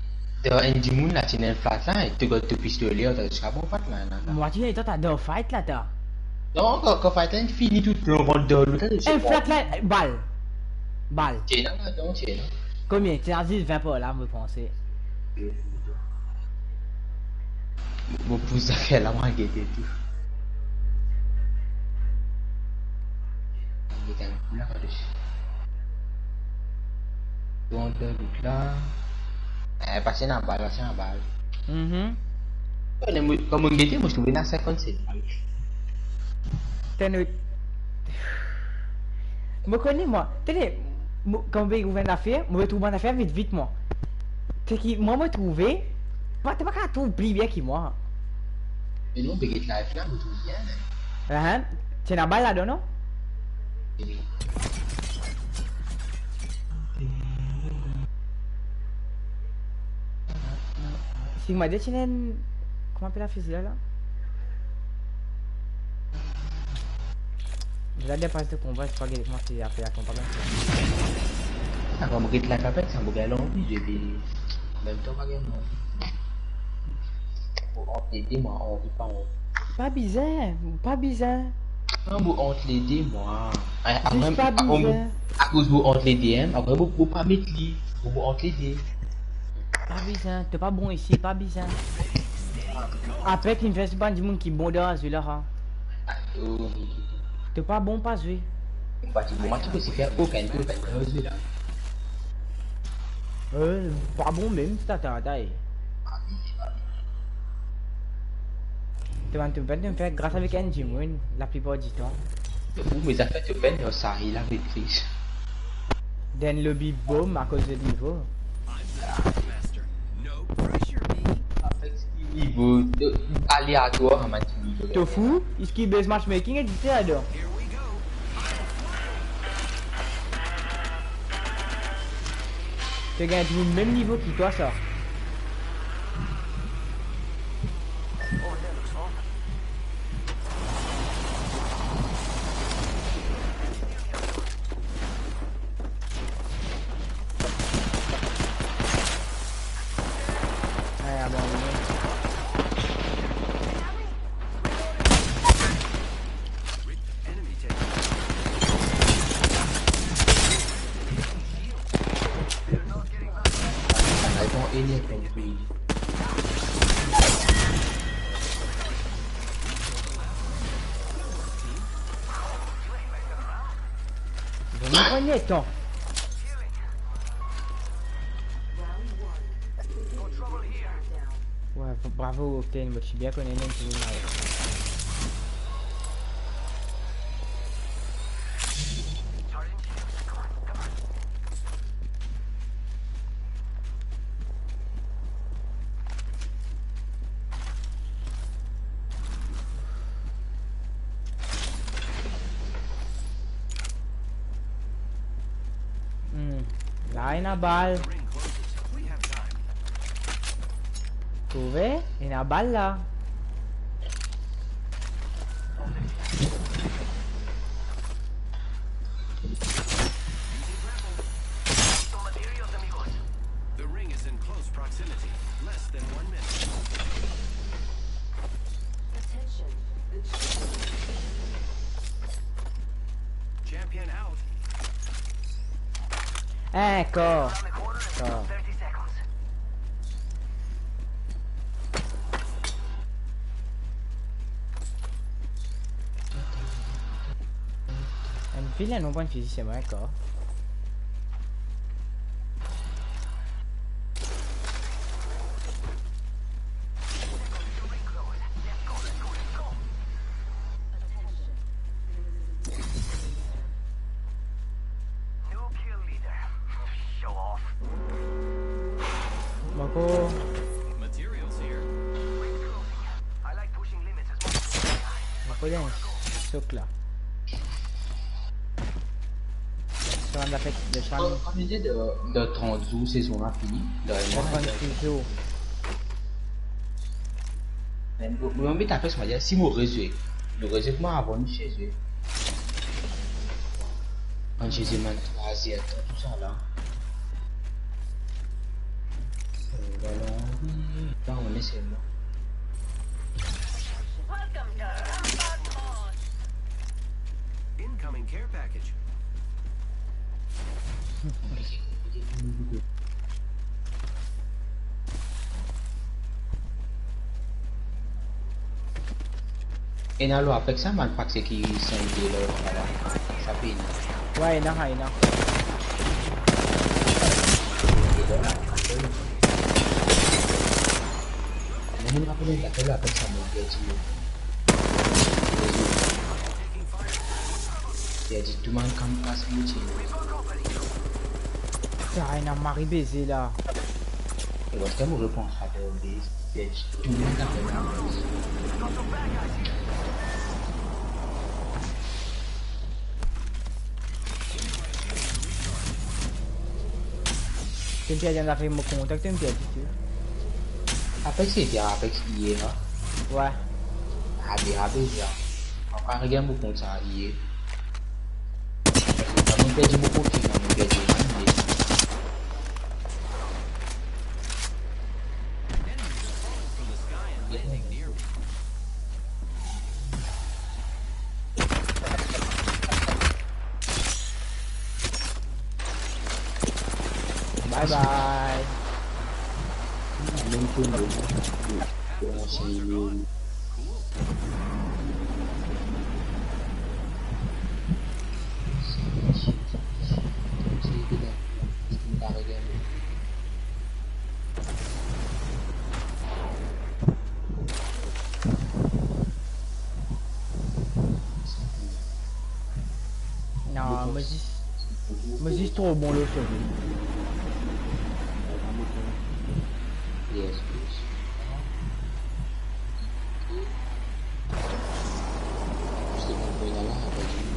the engine moon lah channel flat lah itu kau tu pistolet atau sekarang flat mana? Moi tiens, t'as deux fight là, t'as. Non, kau fight là fini tout le monde dulu tu. Un flat là, balle. Balle. Cina lah, dong cina. Combien? Tu as dit 20 pas là, me penser. Mau pusat kayak lama gitu tu. Kita pula harus. Tuan tu pula. Pasti nak balas. Kau menggetik mesti bina second set. Tenez. Me connais moi. Tenez, quand vous ouvrir une affaire, moi trouver une affaire vite moi. C'est qui moi me trouver. Pas t'es pas qu'à tout oublier qui moi. Mais nous begitu live lah betul bien. Hein? C'est la balle là non? Si m'a dit comment appelle la fusil là? Je la dépasse de combat, je crois qu'elle comment c'est après la combat. Kalau begitu live apa sama galon jadi même temps bagaimana? Entre les deux moi on pas. Pas bizarre. Non, vous entre les deux moi. C'est pas bizarre. À cause vous entre les DM, après vous pas mettre lui, vous entre les deux. Pas bizarre, t'es pas bon ici, pas bizarre. Après qu'il me fait pas du monde qui bon dehors celui-là. T'es pas bon pas jouer. Parce que moi tu peux se faire aucun peu de là. Pas bon même si t'as taille. Tu vas te faire grâce avec un Jimoun la plupart du temps. Vous mes affaires te peine au Sahil la maîtrise. Then le big bomb à cause de niveau. Pressure me. Avec ce niveau aléatoire, ma team. Tofu, iski base matchmaking et tu adore. Here we go. Tu gagnes le même niveau que toi, ça. Ouais, abandonné. Enemy taken. I don't any compris. Je me prenais temps. Ouais, bravo Octane, moi je suis bien connu, même si vous m'avez. Là, il y a une balle. Ring closes. We have time. Trouvé? Il y a une balle là. The ring is in close proximity. Less than 1 minute. Attention. The Champion out. Encore. Encore. Une fille, non pas une physique, c'est vrai, encore. Marco. Materials here. Marco, il y a un soc là. Sur un appel de chambre. Comme idée de 30 jours, saison a fini. On prend une physio. Moi, mais t'as fait ce matin, si mon réseau, le réseau que moi avant chez eux. Quand chez eux, man, Asie, tout ça là. Voilà, là on est seulement. Incoming care package. Et dans l'Apex, ça m'a pas que c'est qui sont là, voilà. Ça fait une. Ouais, il y en a, il y en a. Mais je me rappelle que l'Apex, ça m'a dit. Il a dit tout le monde comme passe moitié. Ça, il y en a Marie baisé là. Et parce que moi je pense à faire des. Il a dit tout le monde a fait l'Apex. Tu me piace andare a fare un contact, tu mi piace, tu? Apex c'était Apex hier. Ouais. Apex là. Encore regarde mon compte ça hier. On perd du beaucoup qui on perd du From the sky and landing near me. Bye bye. même peu de enseigner. Non, mais c'est trop bon le jeu. Yes, please. Mesti mampu ngalah apa jadi.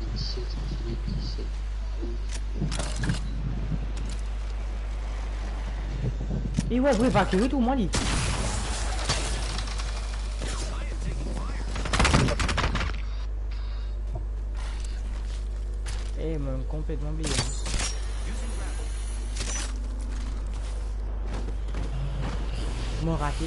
Mesti demi mesti. Et ouais, oui, va que tout le monde dit. Eh, même complètement bien. Moi raté.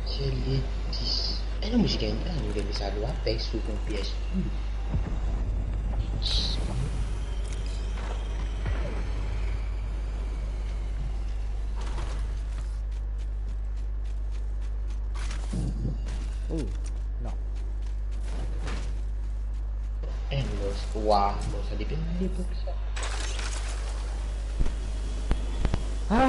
J'ai les 10. Eh non, mais j'ai gagné un, mais ça doit payer sous mon piège. Oh, non. Eh, non, waouh, ça dépend de l'époque, ça. Ah.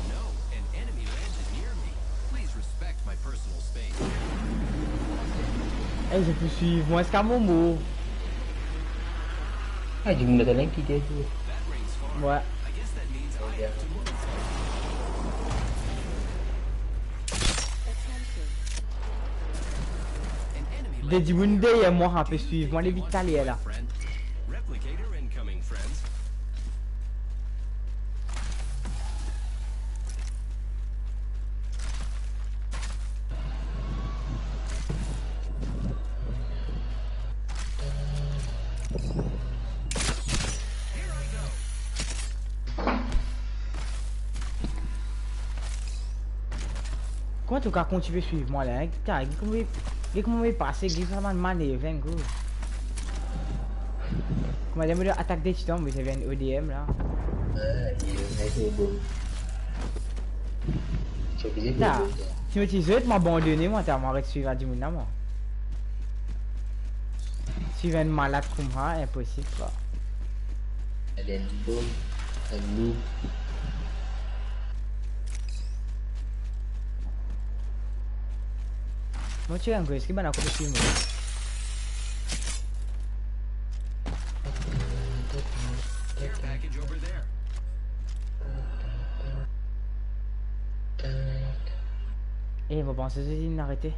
No, an enemy landed near me. Please respect my personal space. Eh, je peux suivre moi, c'est qu'à mon mot. Ah, j'ai mis le qui était tout. That rings far. Ouais. I guess that means I have to move. Attention. An enemy Des landed dimoundes, moi, on peut suivre. Moi, les vite aller là. friend. Replicator incoming, friends. Comment tu vas continuer à suivre moi là? Putain, comment il passe? Il vraiment de manœuvre, un gros. Comment il me attaque des titans, mais ça vient ODM là. C'est beau. J'ai oublié Putain, de si tu me dis, m'abandonner, moi, t'as m'arrêté de suivre à Dimouna, moi. Suivre un malade comme ça, impossible quoi. Elle est bonne, elle nous. Moi, tu es un gars, est-ce qu'il va encore suivre moi? Care package over there. Eh, il va penser que j'ai arrêté.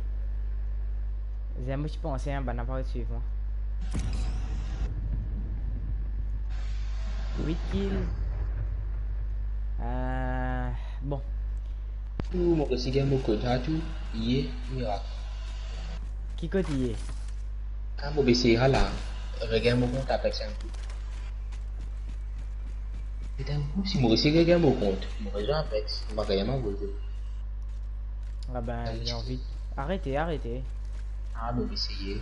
J'aime aussi penser à un ban à suivre moi. 8 kills. Bon. Tout mon quotidien, mon code, tout, il est miracle. Qui cotille? Quand mon BC là, regarde mon compte avec ça. C'est un coup, si mon regarde mon compte, mon réseau Apex, je vais gagner mon jeu. Ah ben, j'ai envie. Arrêtez, arrêtez. Ah, mais essayer.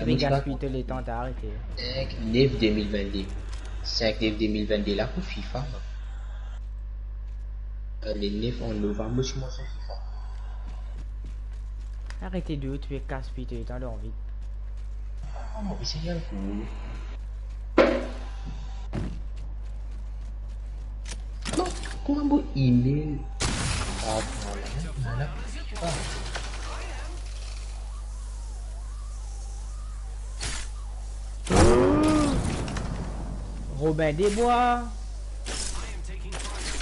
Mais gaspille tous les temps, t'as arrêté. 5 9 2022. 5 9 2022 là pour FIFA. Les 9 en novembre, moi je suis sur FIFA. Arrêtez de tu es gaspille tous les temps, t'as envie. Ah, mais c'est bien cool. Non, comment mon email? Ah, voilà. Ah. Robin Desbois. I am taking fire.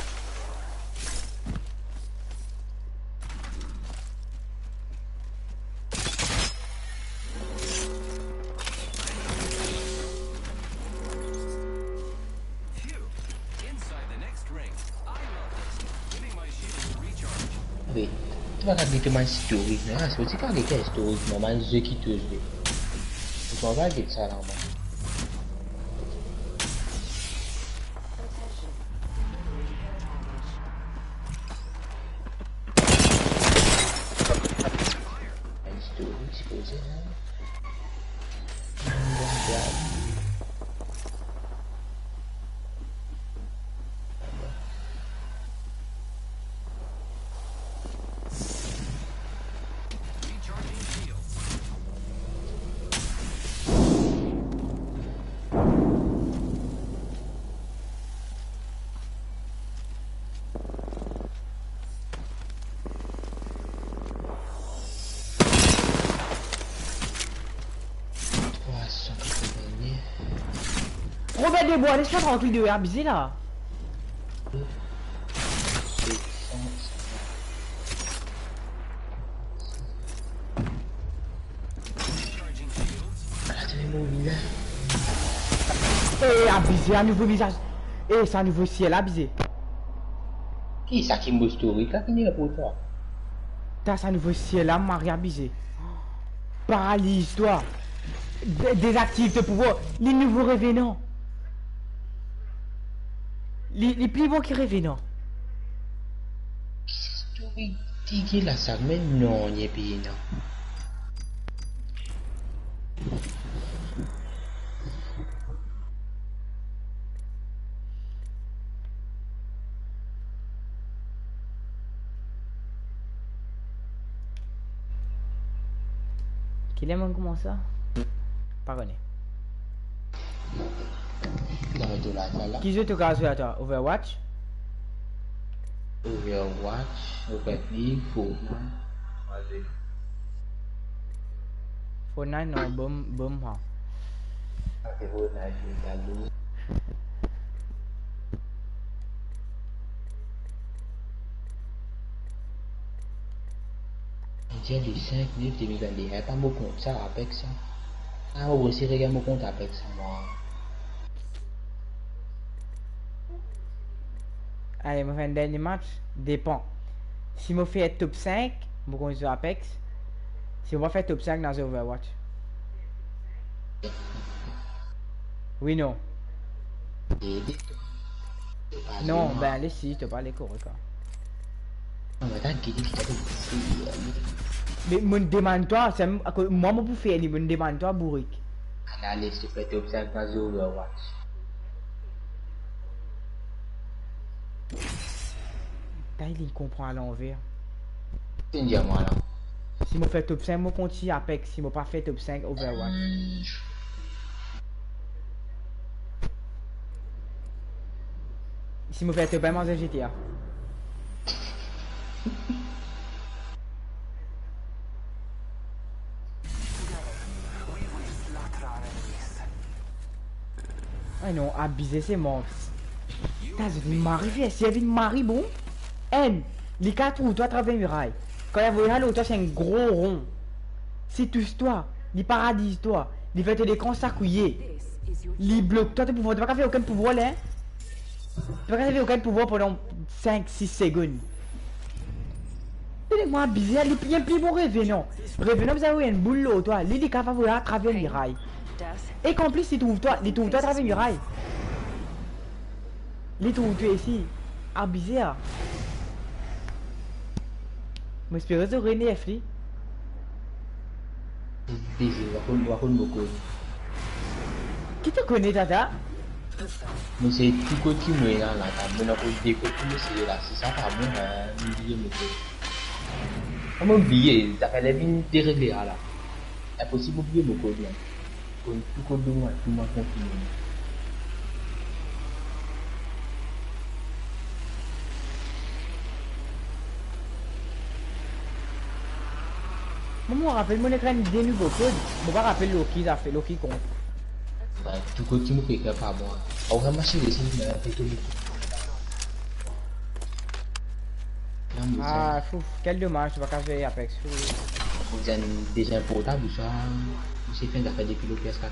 Phew. vas regarder que ma historique, mais c'est aussi quand quelqu'un est historique, mais ma jeu qui te joue. Tu vas regarder ça là, moi. Historique, supposé, hein. Recharging shields. Robert Desbois, laisse-moi tranquille de abusé là. Recharging shields. Eh, abusé, un nouveau visage. Eh, c'est un nouveau ciel, abusé. Qui ça qui est historique là, qui n'est pour toi? T'as un nouveau ciel là, Marie abusé. Paralyse, toi. Désactive tes pouvoirs. Les nouveaux revenants. Les plus bons qui revenants. Historique, qui est la salle, mais non, il n'y a pas non. Qu'il aime comment ça? Pas connu. Dans le dollar, là. Qui joue ton cas à toi? Overwatch? Overwatch, Overleague, Fortnite. Fortnite non, boom ha. C'est Fortnite, c'est J'ai du 5 livres 2021, pas mon compte ça avec ça. Ah, moi aussi, regarde mon compte avec ça, moi. Allez, je fais un dernier match. Dépend. Si je fais top 5, je vais jouer Apex. Si je vais faire top 5 dans Overwatch. Oui, non. Non, ben allez, si, tu pas les cours, quoi. Non, mais t'as qui dit qu'il Mais me demande-toi, c'est moi, je peux faire, me demande-toi, bourrique. allez, je te fais top 5 dans Overwatch. Il comprend à l'envers. C'est une diamant là. Si je fais top 5, je continue Apex. Si je pas fait top 5, Overwatch. Si je fais top 1, je vais GTA. Ah non, abusé, c'est mort. T'as une Marie, si il y avait une Marie, bon. N, les 4 roues, toi, à travers muraille. Quand il y a l'autre, c'est un gros rond. C'est tout toi. Les paradis, toi. Les fêtes des camps sacouillés. This is your Les blocs, toi, tu peux pas faire aucun pouvoir là. Tu peux pas faire aucun pouvoir pendant 5-6 secondes. Moi abusé, il y a un plus bon revenant. Revenant, vous avez une boule là, toi. Les cas favoris à travers muraille. death. Et qu'en plus, il trouve toi à travers muraille. Les trouve toi ici. Abusé, ah. M'espérer de René F. Busy, wakon beaucoup. Qui te connaît, Tata? Mais c'est tout côté qui me là, t'as bien encore des côtés qui c'est là, c'est ça pas bon, oublié me quoi. On m'a oublié, t'as fait la vie déréglée là. Impossible oublier me quoi bien. Comme tout côté moi, tout moi continue. Moi, rappelle mon écran des nouveaux codes. Je vais rappeler Loki, ça fait Loki compte. Tout côté me fait pas moi. On va marcher les signes, mais fait tout le temps. Ah, fou, quel dommage, tu vas casser Apex. Vous avez des importables, ça. C'est fait d'affaires depuis le PS4.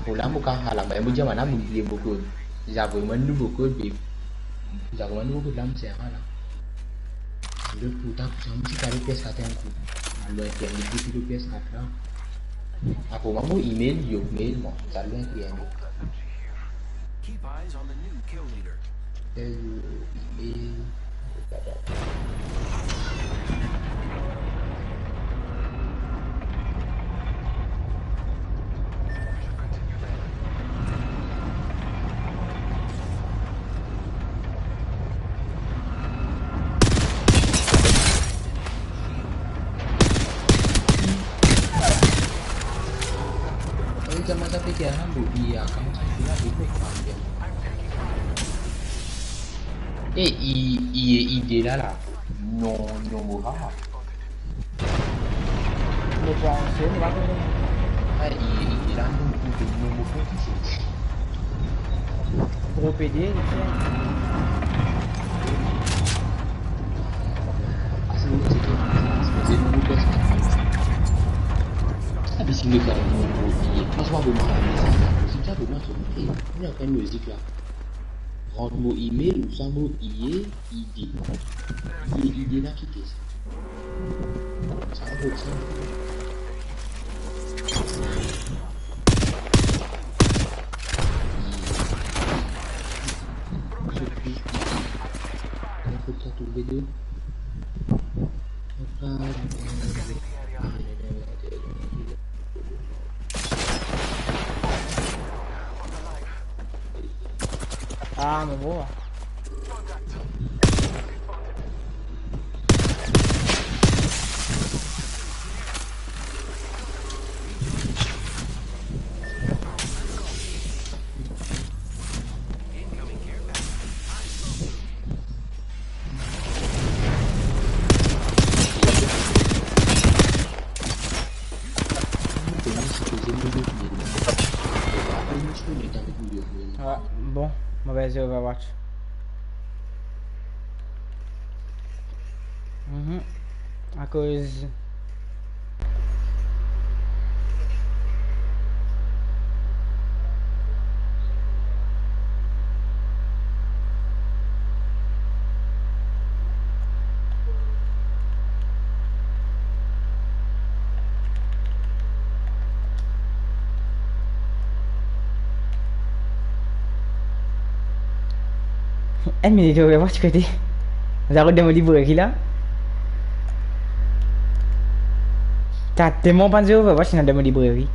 Pour là, moi, quand à la main, je dis, beaucoup. J'avais un nouveau code, mais j'avais un nouveau code là, c'est là. Le pourtant, j'ai pas le PS4 un coup. Alors, il y a le PS4 là. Après, moi, mon email, yo, mail, moi, ça lui a créé. Keep eyes on the new kill leader. Email. Zaman saya fikir bu iya kamu saya bilang itu panjang. Ide là non non mourra. Le penser, on va connaître. Il a non mourra. Gros PD, il fait. C'est non mourra. Habis si le gars franchement vous m'avez c'est ça vraiment sur il y a quand même musique là rendre mot email ou sans mot idée idée là quitter ça ça vaut ça il faut que ça tourne les deux Ah, mais bon. Ouais, bon, mauvaise Overwatch. À cause. Mais tu vas voir ce côté. Vous avez de mon librairie là. T'as tellement pensé au Overwatch dans de mon librairie.